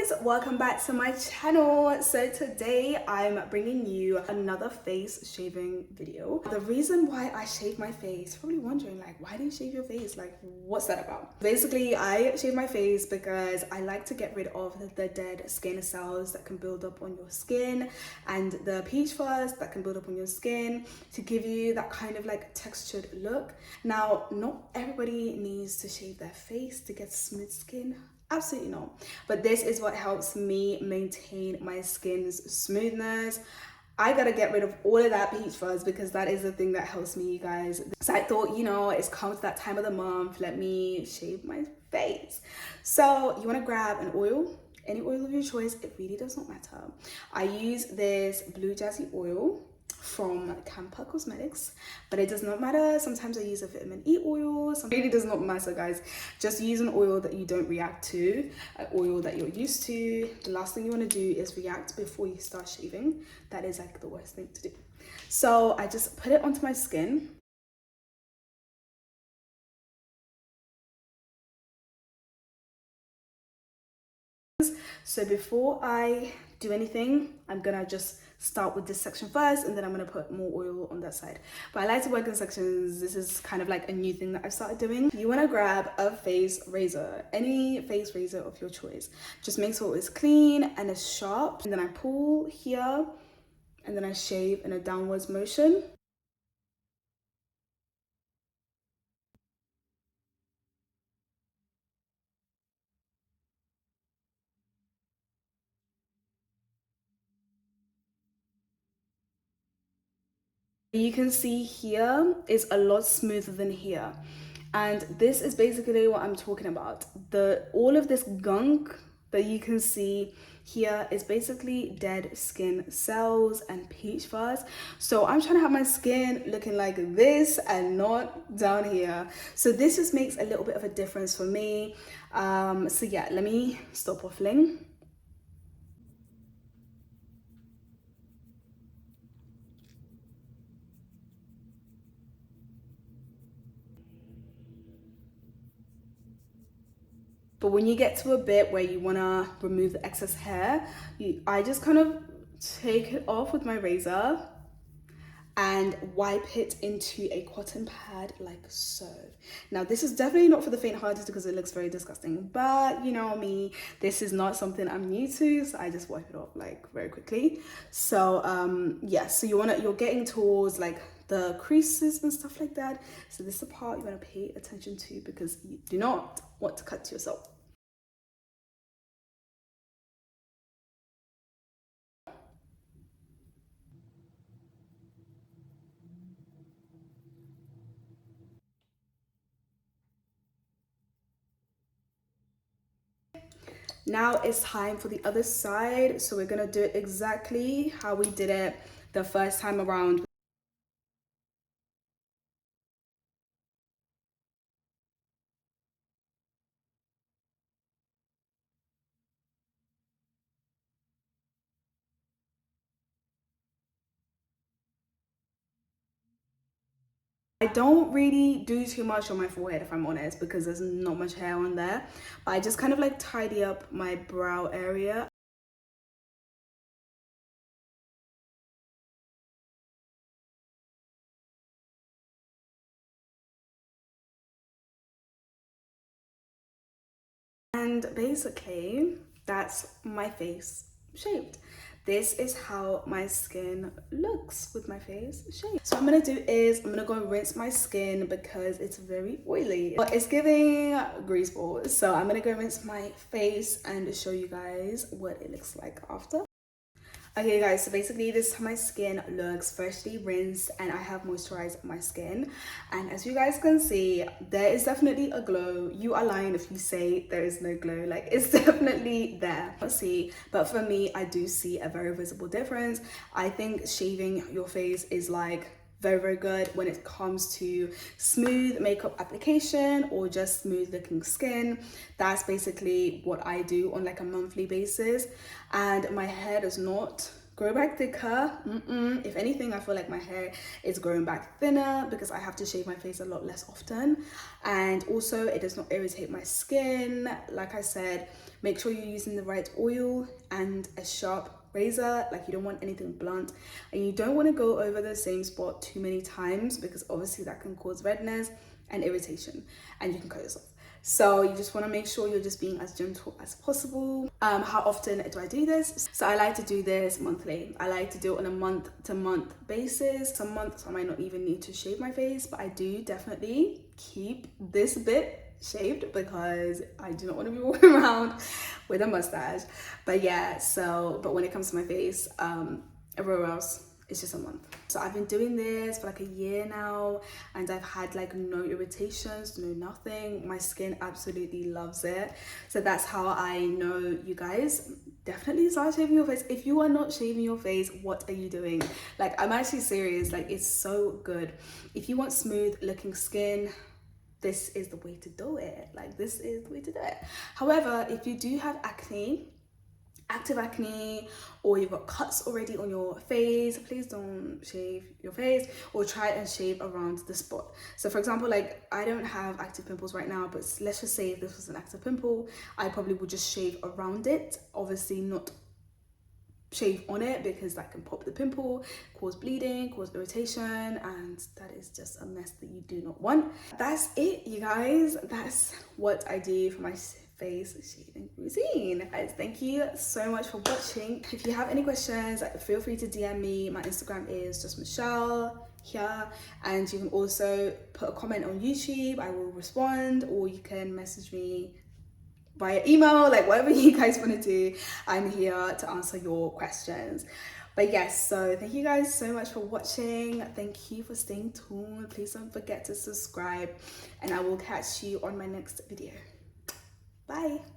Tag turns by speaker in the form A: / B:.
A: guys, welcome back to my channel. So today I'm bringing you another face shaving video. The reason why I shave my face, you're probably wondering, like, why do you shave your face? Like, what's that about? Basically, I shave my face because I like to get rid of the dead skin cells that can build up on your skin and the peach fuzz that can build up on your skin to give you that kind of like textured look. Now, not everybody needs to shave their face to get smooth skin. Absolutely not. But this is what helps me maintain my skin's smoothness. I gotta get rid of all of that peach fuzz because that is the thing that helps me, you guys. So I thought, it's come to that time of the month, let me shave my face. So you wanna grab an oil, any oil of your choice, it really does not matter. I use this Blue Jazzy oil from Campa Cosmetics, but it does not matter. Sometimes I use a vitamin E oil. It really does not matter, guys. Just use an oil that you don't react to, an oil that you're used to. The last thing you want to do is react before you start shaving. That is like the worst thing to do. So I just put it onto my skin. So before I do anything, I'm gonna just start with this section first, and then I'm gonna put more oil on that side. But I like to work in sections. This is kind of like a new thing that I've started doing. You wanna grab a face razor, any face razor of your choice. Just make sure it's clean and it's sharp. And then I pull here, and then I shave in a downwards motion. You can see here is a lot smoother than here. And this is basically what I'm talking about. All of this gunk that you can see here is basically dead skin cells and peach fuzz. So I'm trying to have my skin looking like this and not down here. So this just makes a little bit of a difference for me. So yeah, let me stop waffling. But when you get to a bit where you want to remove the excess hair, I just kind of take it off with my razor and wipe it into a cotton pad like so. Now this is definitely not for the faint-hearted because it looks very disgusting, but you know me, this is not something I'm new to, so I just wipe it off like very quickly. So yeah, so you're getting towards like the creases and stuff like that. So this is the part you want to pay attention to because you do not want to cut yourself. Now it's time for the other side. So we're gonna do it exactly how we did it the first time around. I don't really do too much on my forehead, if I'm honest, because there's not much hair on there. But I just kind of like tidy up my brow area. And basically, that's my face shaved. This is how my skin looks with my face shaved. So what I'm gonna do is I'm gonna go and rinse my skin because it's very oily. But it's giving grease balls. So I'm gonna go rinse my face and show you guys what it looks like after. Okay guys, so basically this is how my skin looks freshly rinsed, and I have moisturized my skin, and as you guys can see, there is definitely a glow. You are lying if you say there is no glow. Like, it's definitely there. Let's see, but for me, I do see a very visible difference. I think shaving your face is like very good when it comes to smooth makeup application or just smooth looking skin. That's basically what I do on like a monthly basis, and my hair does not grow back thicker. If anything, I feel like my hair is growing back thinner because I have to shave my face a lot less often. And also it does not irritate my skin. Like I said, make sure you're using the right oil and a sharp razor. Like, you don't want anything blunt, and you don't want to go over the same spot too many times because obviously that can cause redness and irritation, and you can cut yourself. So you just want to make sure you're just being as gentle as possible. How often do I do this? So I like to do this monthly. I like to do it on a month-to-month basis. Some months I might not even need to shave my face, but I do definitely keep this bit shaved because I do not want to be walking around with a mustache. But yeah, but when it comes to my face, everywhere else, it's just a month. So I've been doing this for like a year now, and I've had like no irritations, no nothing. My skin absolutely loves it. So that's how I know you guys definitely start shaving your face. If you are not shaving your face, what are you doing? Like, I'm actually serious. Like, it's so good. If you want smooth looking skin, this is the way to do it. Like, this is the way to do it. However, if you do have acne, active acne, or you've got cuts already on your face, please don't shave your face, or try and shave around the spot. So for example, like, I don't have active pimples right now, but let's just say if this was an active pimple, I probably would just shave around it. Obviously not shave on it because that can pop the pimple, cause bleeding, cause irritation, and that is just a mess that you do not want. That's it, you guys. That's what I do for my face shaving routine. Guys, thank you so much for watching. If you have any questions, feel free to DM me. My Instagram is just Michelle here, and you can also put a comment on YouTube. I will respond, or you can message me via email, like whatever you guys want to do. I'm here to answer your questions. But yes, so thank you guys so much for watching. Thank you for staying tuned. Please don't forget to subscribe, and I will catch you on my next video. Bye.